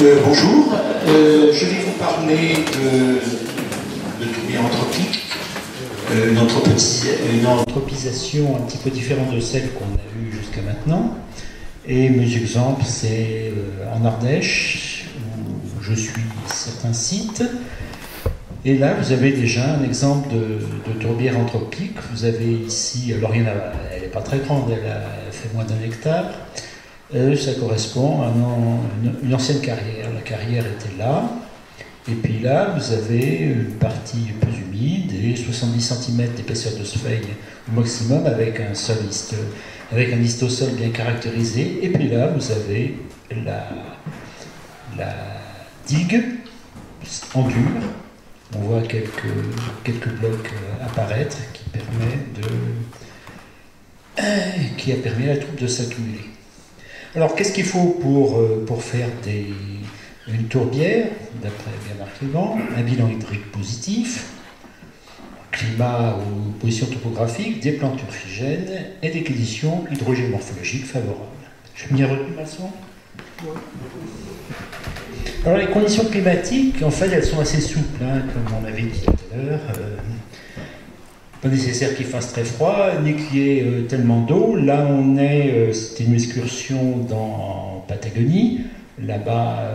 Bonjour, je vais vous parler de tourbières anthropiques, une anthropisation un petit peu différente de celle qu'on a eue jusqu'à maintenant. Et mes exemples, c'est en Ardèche, où je suis certains sites. Et là, vous avez déjà un exemple de tourbière anthropique. Vous avez ici, alors elle n'est pas très grande, elle fait moins d'1 hectare. Ça correspond à une ancienne carrière. La carrière était là. Et puis là, vous avez une partie plus humide et 70 cm d'épaisseur de feuille au maximum avec un histosol bien caractérisé. Et puis là, vous avez la digue en dur. On voit quelques blocs apparaître qui a permis à la troupe de s'accumuler. Alors, qu'est-ce qu'il faut pour faire une tourbière, d'après Bernard Clément? Un bilan hydrique positif, climat ou position topographique, des plantes turfigènes et des conditions hydrogéomorphologiques favorables. Je m'y ai retenu, Masson? Alors, les conditions climatiques, en fait, elles sont assez souples, comme on avait dit tout à l'heure. Pas nécessaire qu'il fasse très froid, ni qu'il y ait tellement d'eau. Là, c'était une excursion en Patagonie. Là-bas,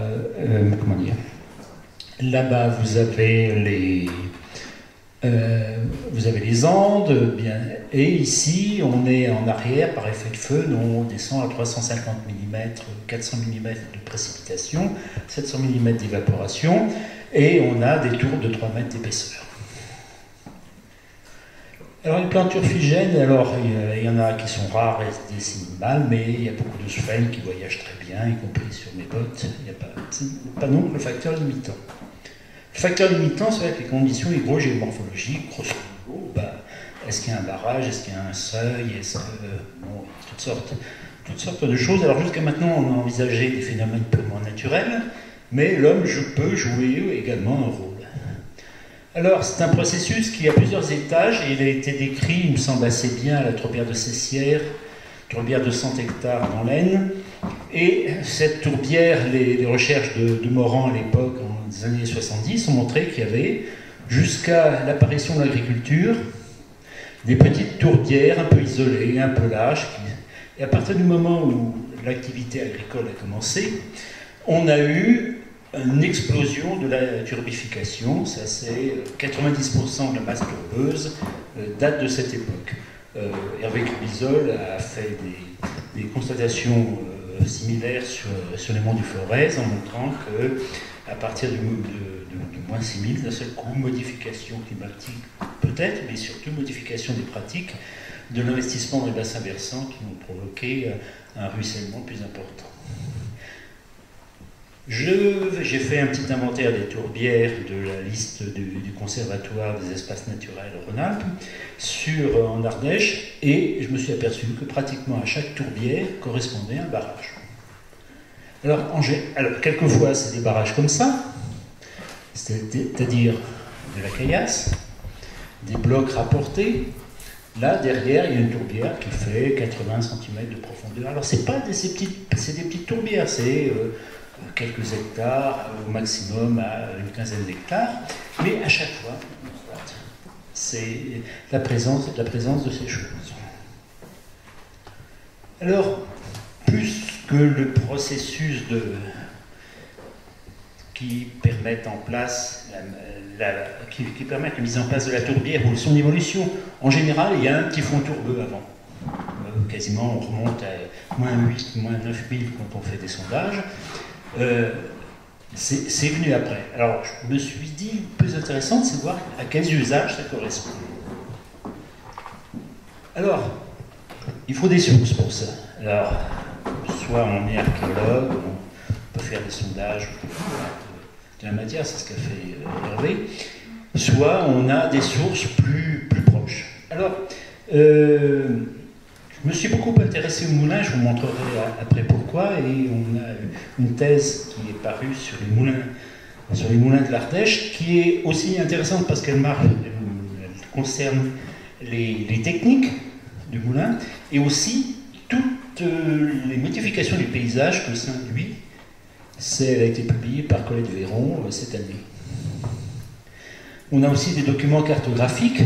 Là-bas, vous avez les Andes, et ici, on est en arrière, par effet de feu, on descend à 350 mm, 400 mm de précipitation, 700 mm d'évaporation, et on a des tours de 3 mètres d'épaisseur. Alors, les plantes turfigènes, alors, il y en a qui sont rares et décimales, mais il y a beaucoup de sphènes qui voyagent très bien, y compris sur mes bottes. Il n'y a pas non le facteur limitant. Le facteur limitant, c'est les conditions hydrogéomorphologiques, grosso modo. Est-ce qu'il y a un barrage, est-ce qu'il y a un seuil, toutes sortes de choses. Alors, jusqu'à maintenant, on a envisagé des phénomènes purement naturels, mais l'homme peut jouer également un rôle. Alors, c'est un processus qui a plusieurs étages et il a été décrit, il me semble assez bien, à la tourbière de Cessières, tourbière de 100 hectares dans l'Aisne. Et cette tourbière, les recherches de Morand à l'époque, dans les années 70, ont montré qu'il y avait, jusqu'à l'apparition de l'agriculture, des petites tourbières un peu isolées, un peu lâches. Et à partir du moment où l'activité agricole a commencé, on a eu une explosion de la turbification. Ça, c'est 90% de la masse turbeuse date de cette époque. Hervé Cubizol a fait des constatations similaires sur les monts du Forez en montrant qu'à partir du moins 6000, d'un seul coup, modification climatique peut-être, mais surtout modification des pratiques de l'investissement dans les bassins versants qui ont provoqué un ruissellement plus important. J'ai fait un petit inventaire des tourbières de la liste du Conservatoire des espaces naturels Rhône-Alpes en Ardèche, et je me suis aperçu que pratiquement à chaque tourbière correspondait un barrage. Alors quelquefois, c'est des barrages comme ça, c'est-à-dire de la caillasse, des blocs rapportés. Là, derrière, il y a une tourbière qui fait 80 cm de profondeur. Alors, c'est des petites tourbières, c'est quelques hectares, au maximum à une quinzaine d'hectares, mais à chaque fois, c'est la présence de ces choses. Alors, plus que le processus qui permettent qui permettent la mise en place de la tourbière ou son évolution, en général, il y a un petit fond tourbeux avant. Quasiment, on remonte à moins 8, moins 9000 quand on fait des sondages. C'est venu après. Alors, je me suis dit, plus intéressant, c'est de voir à quels usages ça correspond. Alors, il faut des sources pour ça. Alors, soit on est archéologue, on peut faire des sondages de la matière, c'est ce qu'a fait Hervé, soit on a des sources plus proches. Alors, je me suis beaucoup intéressé au moulin, je vous montrerai après pourquoi, et on a une thèse qui est parue sur les moulins de l'Ardèche, qui est aussi intéressante parce qu'elle concerne les techniques du moulin, et aussi toutes les modifications du paysage que ça induit. Elle a été publiée par Colette Véron cette année. On a aussi des documents cartographiques,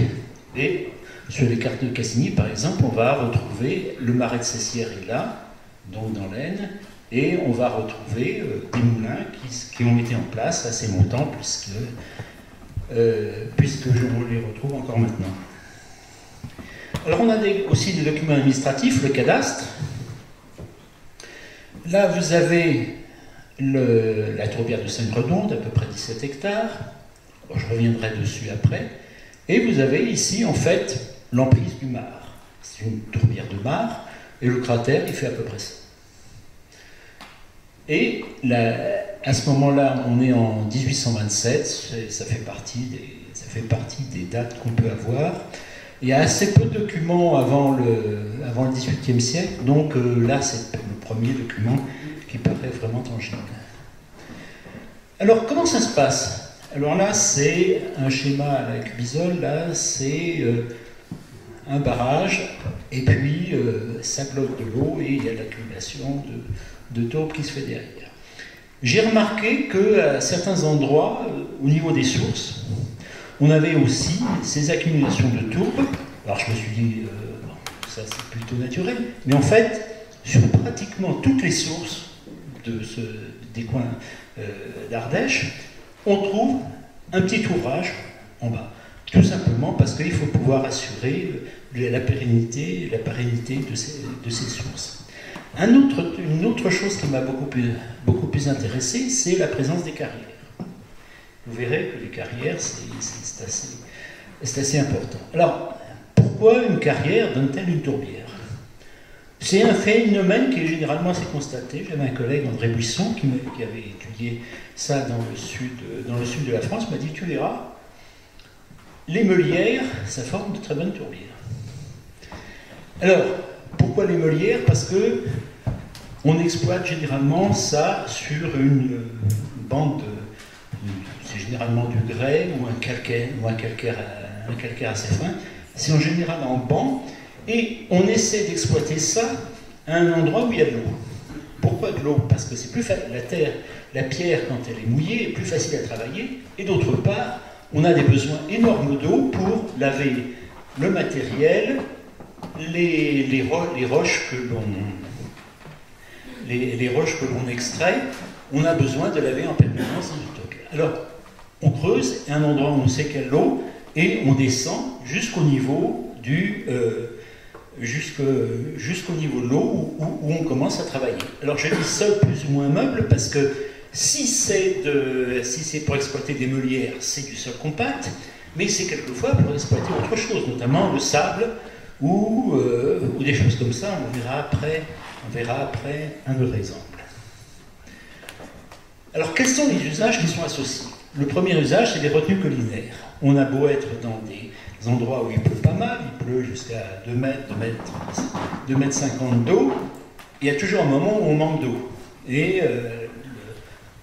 et sur les cartes de Cassini, par exemple, on va retrouver le marais de Cessières est là, donc dans l'Aisne, et on va retrouver des moulins qui ont été en place assez longtemps, puisque je les retrouve encore maintenant. Alors on a aussi des documents administratifs, le cadastre. Là, vous avez la tourbière de Saint-Gredon d'à peu près 17 hectares. Bon, je reviendrai dessus après. Et vous avez ici, en fait, l'emprise du Mar. C'est une tourbière de Mar, et le cratère, il fait à peu près ça. Et là, à ce moment-là, on est en 1827, ça fait partie des dates qu'on peut avoir. Il y a assez peu de documents avant le XVIIIe siècle, donc là, c'est le premier document qui paraît vraiment tangible. Alors, comment ça se passe? Alors là, c'est un schéma à la cubisole, là, c'est un barrage, et puis ça bloque de l'eau, et il y a l'accumulation de taupe qui se fait derrière. J'ai remarqué qu'à certains endroits, au niveau des sources, on avait aussi ces accumulations de tourbe. Alors je me suis dit, ça c'est plutôt naturel, mais en fait, sur pratiquement toutes les sources des coins d'Ardèche, on trouve un petit ouvrage en bas. Tout simplement parce qu'il faut pouvoir assurer la pérennité de ces sources. Une autre chose qui m'a beaucoup plus intéressé, c'est la présence des carrières. Vous verrez que les carrières, c'est assez important. Alors, pourquoi une carrière donne-t-elle une tourbière? C'est un phénomène qui est généralement assez constaté. J'avais un collègue, André Buisson, qui avait étudié ça dans le sud de la France, m'a dit, tu verras, les meulières, ça forme de très bonnes tourbières. Alors, pourquoi les meulières? Parce que on exploite généralement ça sur une bande, c'est généralement du grès ou un calcaire assez fin. C'est en général en banc, et on essaie d'exploiter ça à un endroit où il y a de l'eau. Pourquoi de l'eau? Parce que c'est plus la pierre, quand elle est mouillée, est plus facile à travailler, et d'autre part, on a des besoins énormes d'eau pour laver le matériel, les roches que l'on extrait. On a besoin de laver en permanence dans une toque. Alors, on creuse à un endroit où on sait qu'il y a de l'eau, et on descend jusqu'au niveau de l'eau où on commence à travailler. Alors je dis sol plus ou moins meuble parce que si c'est pour exploiter des meulières, c'est du sol compact, mais c'est quelquefois pour exploiter autre chose, notamment le sable ou des choses comme ça. On verra après un autre exemple. Alors quels sont les usages qui sont associés? Le premier usage, c'est les retenues collinaires. On a beau être dans des endroits où il pleut pas mal, il pleut jusqu'à 2 mètres 50 d'eau, il y a toujours un moment où on manque d'eau. Et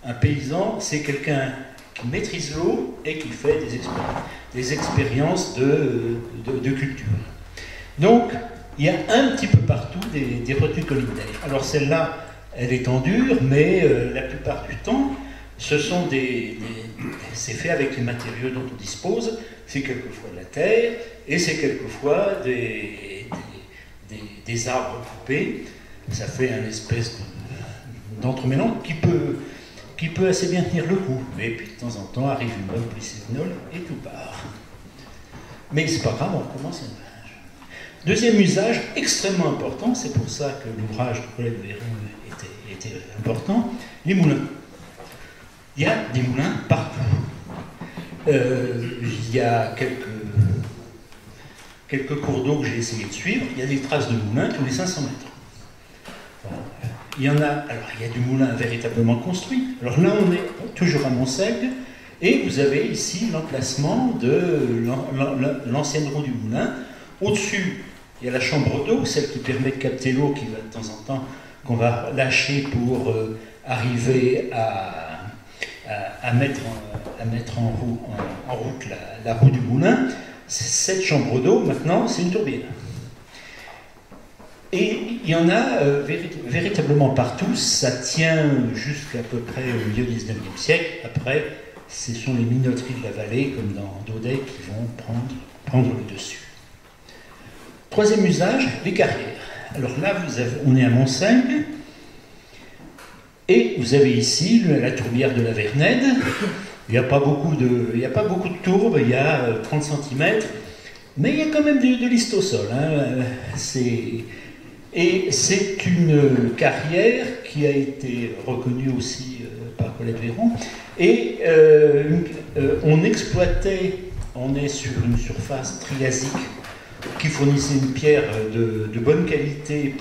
un paysan, c'est quelqu'un qui maîtrise l'eau et qui fait des expériences de culture. Donc, il y a un petit peu partout des retenues collinaires. Alors celle-là, elle est en dur, mais la plupart du temps, c'est fait avec les matériaux dont on dispose. C'est quelquefois de la terre, et c'est quelquefois des arbres coupés. Ça fait un espèce d'entremêlant qui peut assez bien tenir le coup. Mais puis de temps en temps arrive une bonne polycénol et tout part. Mais c'est pas grave, on commence un usage. Deuxième usage extrêmement important, c'est pour ça que l'ouvrage de Colette Véron était important, les moulins. Il y a des moulins partout. Il y a quelques cours d'eau que j'ai essayé de suivre. Il y a des traces de moulins tous les 500 mètres. Il y a du moulin véritablement construit. Alors là, on est toujours à Montsègue, et vous avez ici l'emplacement de l'ancienne roue du moulin. Au-dessus, il y a la chambre d'eau, celle qui permet de capter l'eau qui va de temps en temps, qu'on va lâcher pour arriver à mettre en route la roue du moulin. Cette chambre d'eau, maintenant, c'est une tourbière. Et il y en a véritablement partout. Ça tient jusqu'à peu près au milieu du 19e siècle. Après, ce sont les minoteries de la vallée, comme dans Daudet, qui vont prendre le dessus. Troisième usage, les carrières. Alors là, on est à Montsaigne, et vous avez ici la tourbière de la Vernède. Il n'y a pas beaucoup de tourbes, il y a 30 cm, mais il y a quand même de l'histosol. Hein. Et c'est une carrière qui a été reconnue aussi par Colette Véron. Et on est sur une surface triasique qui fournissait une pierre de bonne qualité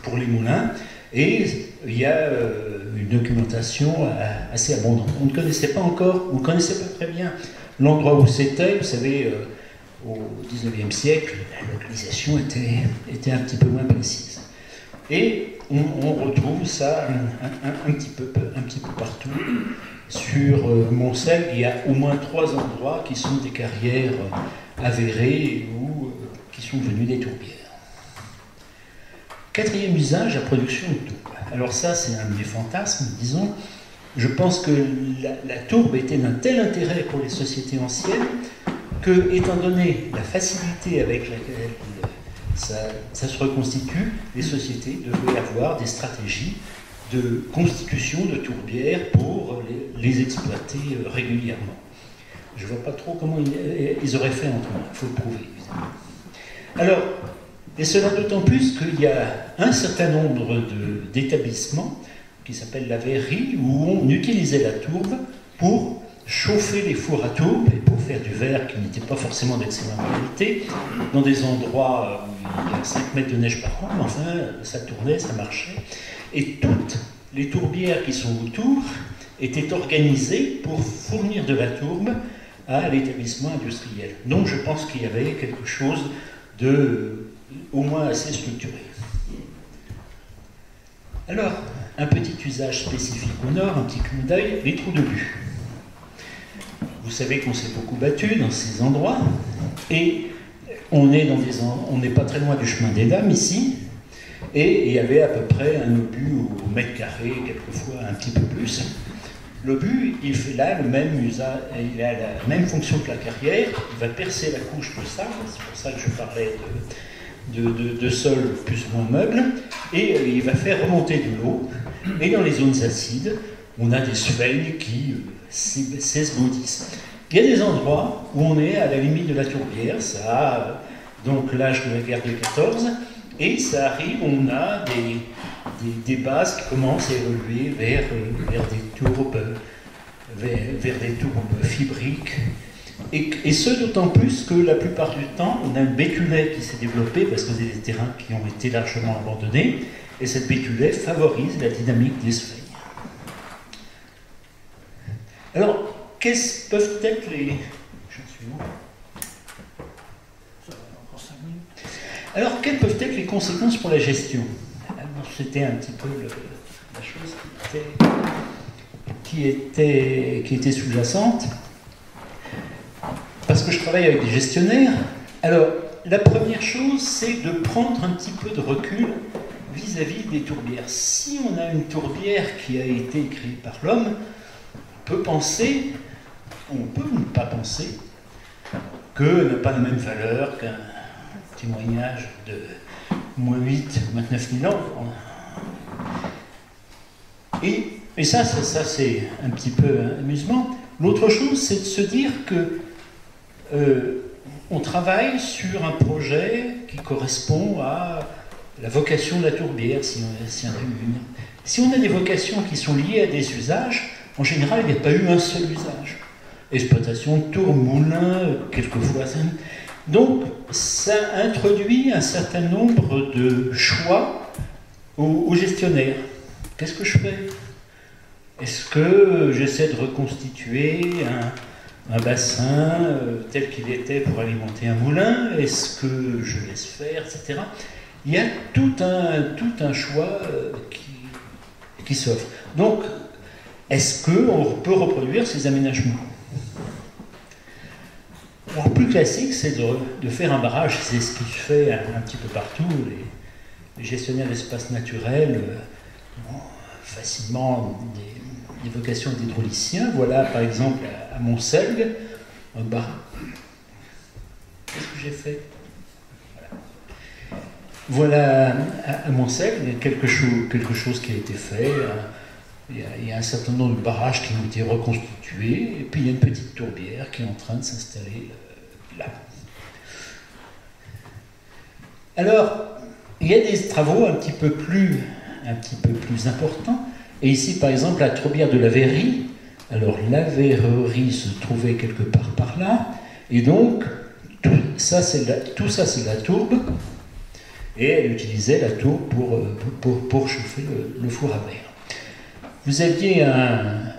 pour les moulins. Et il y a une documentation assez abondante. On ne connaissait pas très bien l'endroit où c'était. Vous savez, au XIXe siècle, la localisation était un petit peu moins précise. Et on retrouve ça un petit peu partout. Sur Montsaigne, il y a au moins 3 endroits qui sont des carrières avérées ou qui sont devenues des tourbières. Quatrième usage, la production de tourbe. Alors ça, c'est un de mes fantasmes, disons. Je pense que la tourbe était d'un tel intérêt pour les sociétés anciennes que, étant donné la facilité avec laquelle ça se reconstitue, les sociétés devaient avoir des stratégies de constitution de tourbières pour les exploiter régulièrement. Je ne vois pas trop comment ils auraient fait entre eux, il faut le prouver, évidemment. Alors, et cela d'autant plus qu'il y a un certain nombre d'établissements qui s'appellent la verrerie, où on utilisait la tourbe pour chauffer les fours à tourbe et pour faire du verre qui n'était pas forcément d'excellente qualité, dans des endroits où il y a 5 mètres de neige par an, mais enfin, ça tournait, ça marchait. Et toutes les tourbières qui sont autour étaient organisées pour fournir de la tourbe à l'établissement industriel. Donc je pense qu'il y avait quelque chose de au moins assez structuré. Alors, un petit usage spécifique au nord, un petit clin d'œil, les trous de but. Vous savez qu'on s'est beaucoup battu dans ces endroits, et on n'est pas très loin du chemin des dames ici, et il y avait à peu près un obus au mètre carré, quelquefois un petit peu plus. L'obus, il fait là le même usage, il a la même fonction que la carrière, il va percer la couche de sable, c'est pour ça que je parlais de sol plus ou moins meuble, et il va faire remonter de l'eau, et dans les zones acides, on a des sphènes qui s'esbaudissent. Il y a des endroits où on est à la limite de la tourbière, ça a donc l'âge de la guerre de 14, et ça arrive, on a des bases qui commencent à évoluer vers des tourbes fibriques. Et ce, d'autant plus que la plupart du temps, on a un bétulet qui s'est développé parce que c'est des terrains qui ont été largement abandonnés, et cette bétulet favorise la dynamique des sphènes. Alors, quelles peuvent être les... J'en suis où ? Ça va encore 5 minutes. Alors, quelles peuvent être les conséquences pour la gestion ? C'était un petit peu la chose qui était sous-jacente. Parce que je travaille avec des gestionnaires. Alors, la première chose, c'est de prendre un petit peu de recul vis-à-vis des tourbières. Si on a une tourbière qui a été créée par l'homme, on peut ou ne pas penser, qu'elle n'a pas la même valeur qu'un témoignage de moins 8 ou moins 9 000 ans. Et ça c'est un petit peu amusant. L'autre chose, c'est de se dire que on travaille sur un projet qui correspond à la vocation de la tourbière, si on a eu une. Si on a des vocations qui sont liées à des usages, en général, il n'y a pas eu un seul usage. Exploitation de tours, moulins, quelquefois. Donc, ça introduit un certain nombre de choix aux gestionnaires. Qu'est-ce que je fais? Est-ce que j'essaie de reconstituer un bassin tel qu'il était pour alimenter un moulin? Est-ce que je laisse faire, etc. Il y a tout un choix qui s'offre. Donc, est-ce qu'on peut reproduire ces aménagements? Alors, plus classique, c'est de faire un barrage. C'est ce qui se fait un petit peu partout. les gestionnaires d'espaces naturels ont facilement des vocations d'hydrauliciens. Voilà par exemple à Montselgue, un bar. Qu'est-ce que j'ai fait? Voilà à Montselgue quelque chose qui a été fait. Il y a un certain nombre de barrages qui ont été reconstitués, et puis il y a une petite tourbière qui est en train de s'installer là. Alors, il y a des travaux un petit peu plus importants. Et ici, par exemple, la tourbière de la Verrerie. Alors, la Verrerie se trouvait quelque part par là. Et donc, tout ça, c'est la tourbe. Et elle utilisait la tourbe pour chauffer le four à verre. Vous aviez un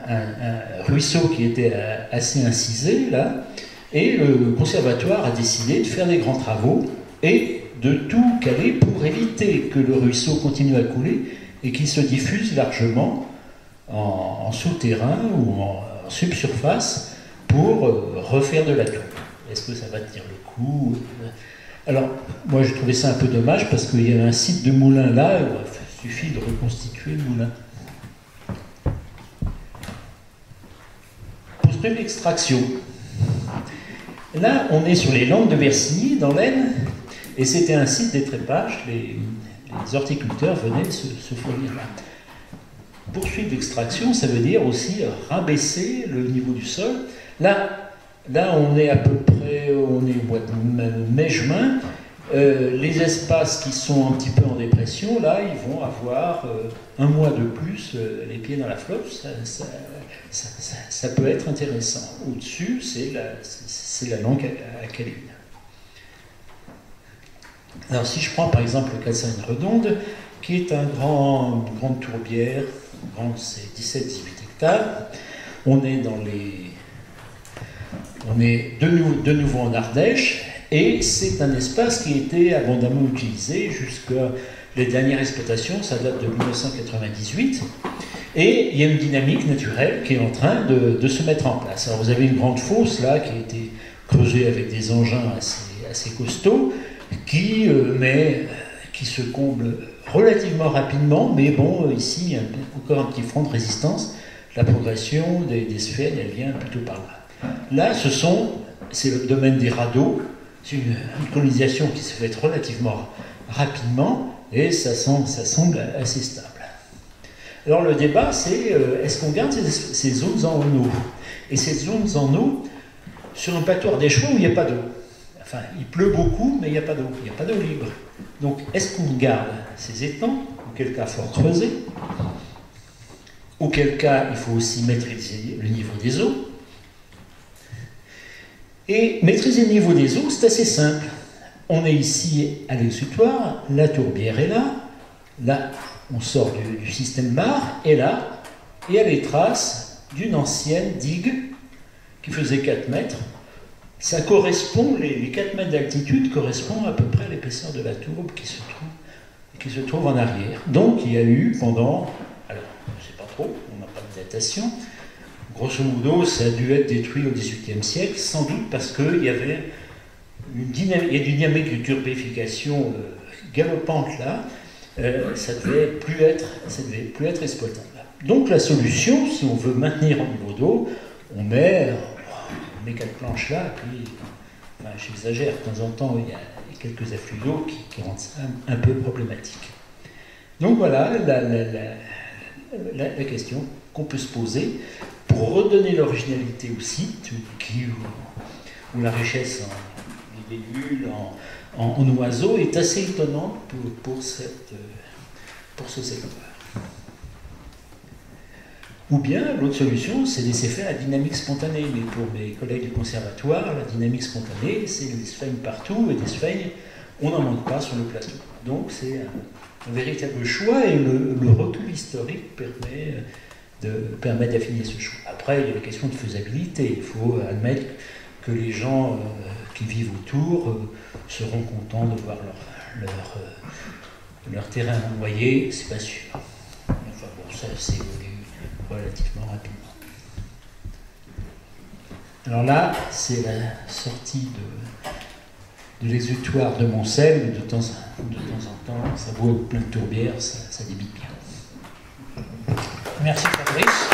ruisseau qui était assez incisé, là. Et le conservatoire a décidé de faire des grands travaux et de tout caler pour éviter que le ruisseau continue à couler et qu'il se diffuse largement en souterrain ou en subsurface pour refaire de la tourbe. Est-ce que ça va tenir le coup? Alors, moi j'ai trouvé ça un peu dommage parce qu'il y a un site de moulin là, il suffit de reconstituer le moulin. Construire l'extraction. Là, on est sur les Landes de Bersigny, dans l'Aisne, et c'était un site d'étrépage. Les horticulteurs venaient se fournir là. Poursuivre l'extraction, ça veut dire aussi rabaisser le niveau du sol. Là, on est à peu près, on est au mois de mai-juin. Les espaces qui sont un petit peu en dépression, là, ils vont avoir un mois de plus les pieds dans la flotte. Ça peut être intéressant. Au-dessus, c'est la langue alcaline. Alors, si je prends par exemple le Cassagne-Redonde, qui est une grande tourbière, c'est 17-18 hectares, on est de nouveau en Ardèche, et c'est un espace qui a été abondamment utilisé jusqu'à les dernières exploitations, ça date de 1998, et il y a une dynamique naturelle qui est en train de se mettre en place. Alors vous avez une grande fosse là qui a été creusée avec des engins assez costauds, qui se comble relativement rapidement, mais bon, ici il y a encore un petit front de résistance. La progression des sphères, elle vient plutôt par là. Là, c'est le domaine des radeaux. C'est une colonisation qui se fait relativement rapidement et ça semble assez stable. Alors le débat, c'est est-ce qu'on garde ces zones en eau? Et ces zones en eau sur un plateau ardéchois où il n'y a pas d'eau. Enfin, il pleut beaucoup, mais il n'y a pas d'eau. Il n'y a pas d'eau libre. Donc, est-ce qu'on garde ces étangs? Auquel cas, il faut creuser. Auquel cas, il faut aussi maîtriser le niveau des eaux. Et maîtriser le niveau des eaux, c'est assez simple. On est ici à l'exutoire, la tourbière est là. Là, on sort du système bar, et là, il y a les traces d'une ancienne digue qui faisait 4 mètres. Ça correspond, les 4 mètres d'altitude correspondent à peu près à l'épaisseur de la tourbe qui se trouve en arrière. Donc il y a eu pendant, alors je ne sais pas trop, on n'a pas de datation, grosso modo ça a dû être détruit au XVIIIe siècle, sans doute parce qu'il y avait une dynamique de turbéfication galopante là, ça devait plus être exploitable. Donc la solution, si on veut maintenir un niveau d'eau, on met 4 planches là, puis, enfin, j'exagère, de temps en temps, il y a quelques afflux d'eau qui rendent ça un peu problématique. Donc voilà la question qu'on peut se poser pour redonner l'originalité au site, où la richesse en libellules, en oiseaux est assez étonnante pour ce secteur. Ou bien, l'autre solution, c'est laisser faire la dynamique spontanée. Mais pour mes collègues du conservatoire, la dynamique spontanée, c'est des sphènes partout, et des sphènes, on n'en manque pas sur le plateau. Donc c'est un véritable choix, et le recul historique permet d'affiner ce choix. Après, il y a la question de faisabilité. Il faut admettre que les gens qui vivent autour seront contents de voir leur terrain envoyé, c'est pas sûr. Enfin bon, ça c'est relativement rapidement. Alors là, c'est la sortie l'exutoire de mon sel, mais de temps en temps, ça boit plein de tourbières, ça débite bien. Merci Fabrice.